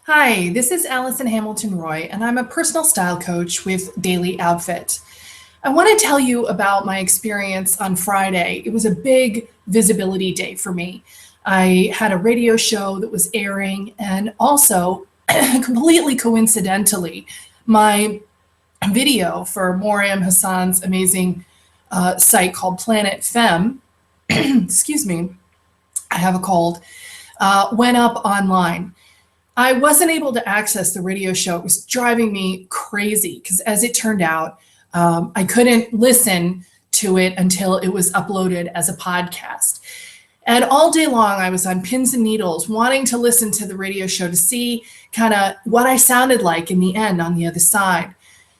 Hi, this is Allison Hamilton Roy, and I'm a personal style coach with Daily Outfit. I want to tell you about my experience on Friday. It was a big visibility day for me. I had a radio show that was airing, and also, completely coincidentally, my video for Moriam Hassan's amazing site called Planet Femme, excuse me, I have a cold, went up online. I wasn't able to access the radio show. It was driving me crazy because, as it turned out, I couldn't listen to it until it was uploaded as a podcast. And all day long, I was on pins and needles wanting to listen to the radio show to see kind of what I sounded like in the end on the other side.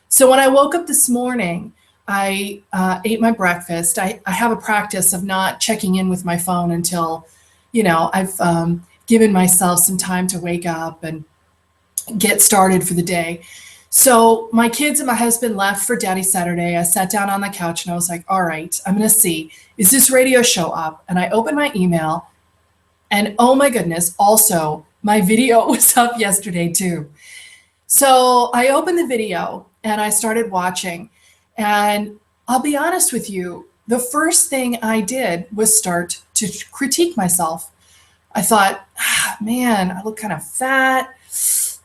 So when I woke up this morning, I ate my breakfast. I have a practice of not checking in with my phone until, I've given myself some time to wake up and get started for the day. So my kids and my husband left for Daddy Saturday. I sat down on the couch and I was like, all right, I'm going to see, is this radio show up? And I opened my email and oh my goodness, also my video was up yesterday too. So I opened the video and I started watching, and I'll be honest with you, the first thing I did was start to critique myself. I thought, man, I look kind of fat.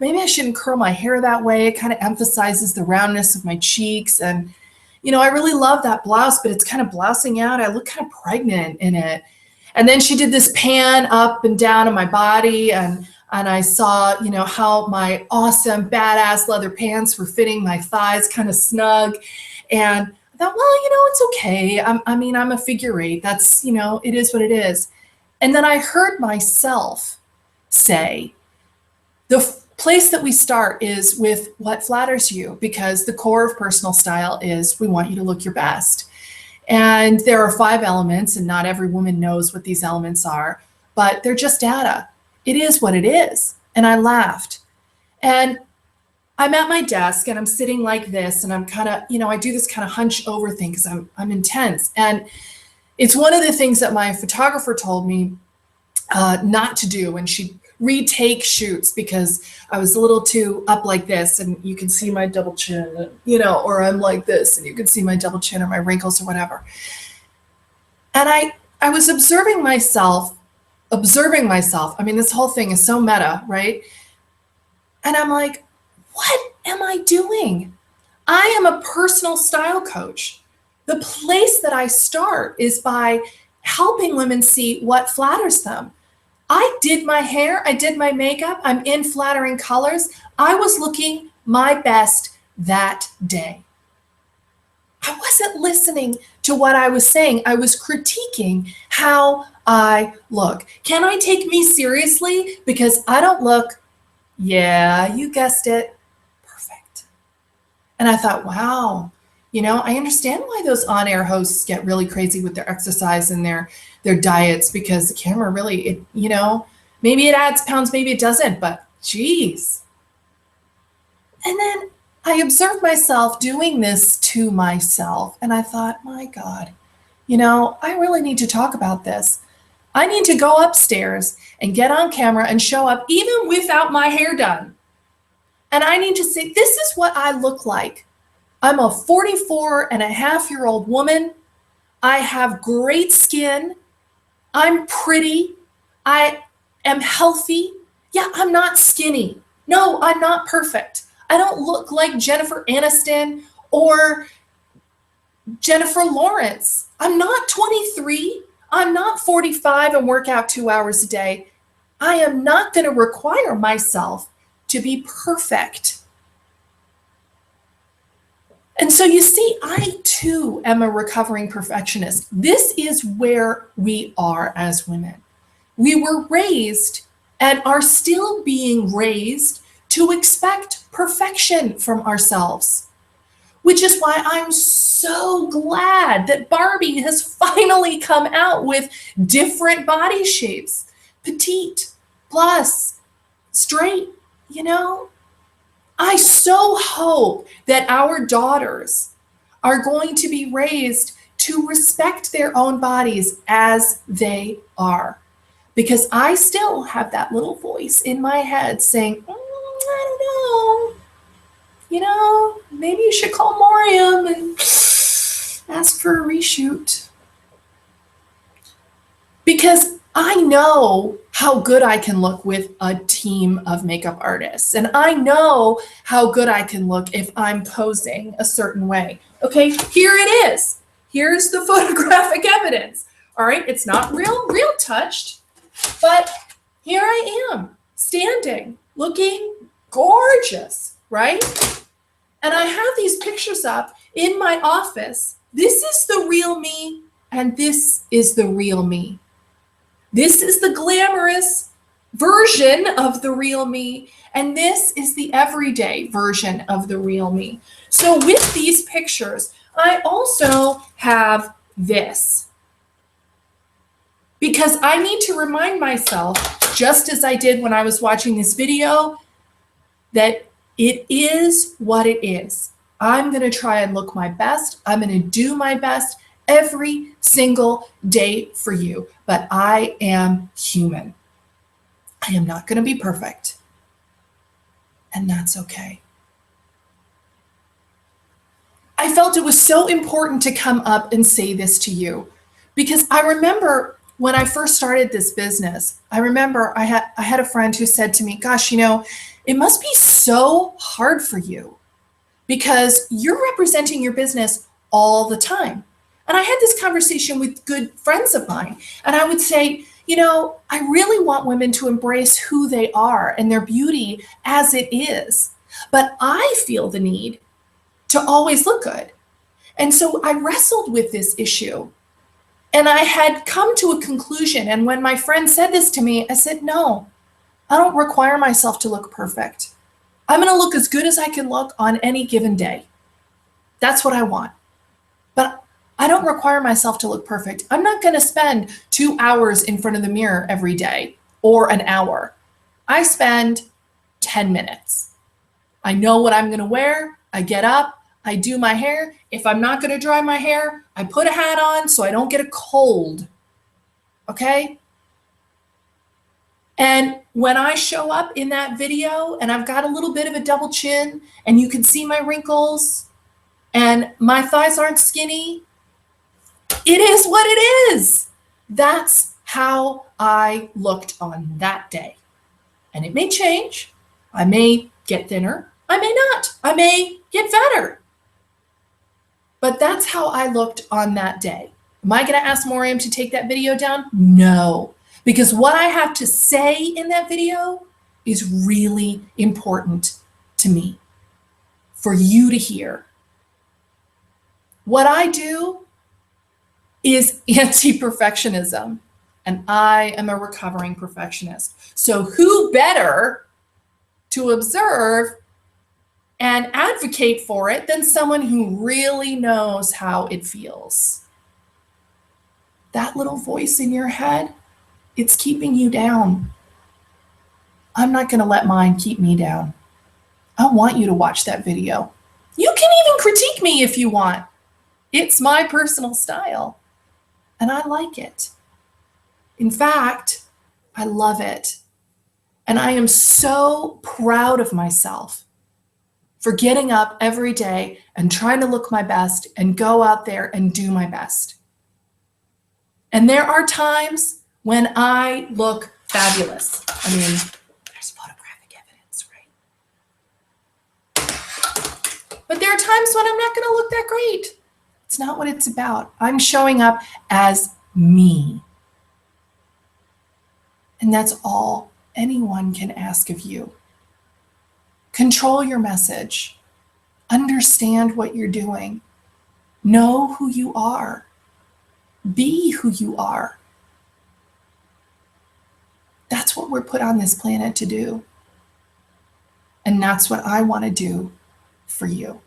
Maybe I shouldn't curl my hair that way. It kind of emphasizes the roundness of my cheeks. And, I really love that blouse, but it's kind of blousing out. I look kind of pregnant in it. And then she did this pan up and down on my body. And I saw, how my awesome, badass leather pants were fitting my thighs kind of snug. And I thought, well, it's okay. I'm a figure eight. That's, it is what it is. And then I heard myself say, the place that we start is with what flatters you, because the core of personal style is we want you to look your best. And there are 5 elements, and not every woman knows what these elements are, but they're just data. It is what it is. And I laughed. And I'm at my desk and I'm sitting like this, and I'm kind of, I do this kind of hunch over thing because I'm intense. And it's one of the things that my photographer told me not to do when she retake shoots, because I was a little too up like this and you can see my double chin, or I'm like this and you can see my double chin or my wrinkles or whatever. And I was observing myself. I mean, this whole thing is so meta, right? And I'm like, what am I doing? I am a personal style coach. The place that I start is by helping women see what flatters them. I did my hair, I did my makeup, I'm in flattering colors. I was looking my best that day. I wasn't listening to what I was saying. I was critiquing how I look. Can I take me seriously? Because I don't look, yeah, you guessed it, perfect. And I thought, wow, I understand why those on-air hosts get really crazy with their exercise and their diets, because the camera really, maybe it adds pounds, maybe it doesn't, but geez. And then I observed myself doing this to myself, and I thought, my God, I really need to talk about this. I need to go upstairs and get on camera and show up even without my hair done. And I need to say, this is what I look like. I'm a 44-and-a-half-year-old woman. I have great skin. I'm pretty. I am healthy. Yeah, I'm not skinny. No, I'm not perfect. I don't look like Jennifer Aniston or Jennifer Lawrence. I'm not 23. I'm not 45 and work out 2 hours a day. I am not going to require myself to be perfect. And so you see, I too am a recovering perfectionist. This is where we are as women. We were raised and are still being raised to expect perfection from ourselves, which is why I'm so glad that Barbie has finally come out with different body shapes, petite, plus, straight, I so hope that our daughters are going to be raised to respect their own bodies as they are. Because I still have that little voice in my head saying, maybe you should call Moriam and ask for a reshoot. Because I know how good I can look with a team of makeup artists. And I know how good I can look if I'm posing a certain way. Okay, here it is. Here's the photographic evidence. All right, it's not real touched, but here I am, standing, looking gorgeous, right? And I have these pictures up in my office. This is the real me, and this is the real me. This is the glamorous version of the real me, and this is the everyday version of the real me. So with these pictures, I also have this, because I need to remind myself, just as I did when I was watching this video, that it is what it is. I'm going to try and look my best. I'm going to do my best every single day for you, but I am human. I am not going to be perfect, and that's okay. I felt it was so important to come up and say this to you, because I remember when I first started this business, I remember I had a friend who said to me, gosh, it must be so hard for you because you're representing your business all the time. And I had this conversation with good friends of mine, and I would say, I really want women to embrace who they are and their beauty as it is. But I feel the need to always look good. And so I wrestled with this issue, and I had come to a conclusion. And when my friend said this to me, I said, no, I don't require myself to look perfect. I'm going to look as good as I can look on any given day. That's what I want. But I don't require myself to look perfect. I'm not going to spend 2 hours in front of the mirror every day or an hour. I spend 10 minutes. I know what I'm going to wear. I get up. I do my hair. If I'm not going to dry my hair, I put a hat on so I don't get a cold. Okay? And when I show up in that video and I've got a little bit of a double chin and you can see my wrinkles and my thighs aren't skinny, it is what it is. That's how I looked on that day. And it may change. I may get thinner. I may not. I may get fatter. But that's how I looked on that day. Am I going to ask Moriam to take that video down? No. Because what I have to say in that video is really important to me for you to hear. What I do is anti-perfectionism, and I am a recovering perfectionist. So who better to observe and advocate for it than someone who really knows how it feels? That little voice in your head, it's keeping you down. I'm not going to let mine keep me down. I want you to watch that video. You can even critique me if you want. It's my personal style, and I like it. In fact, I love it. And I am so proud of myself for getting up every day and trying to look my best and go out there and do my best. And there are times when I look fabulous. I mean, there's photographic evidence, right? But there are times when I'm not going to look that great. It's not what it's about. I'm showing up as me. And that's all anyone can ask of you. Control your message. Understand what you're doing. Know who you are. Be who you are. That's what we're put on this planet to do. And that's what I want to do for you.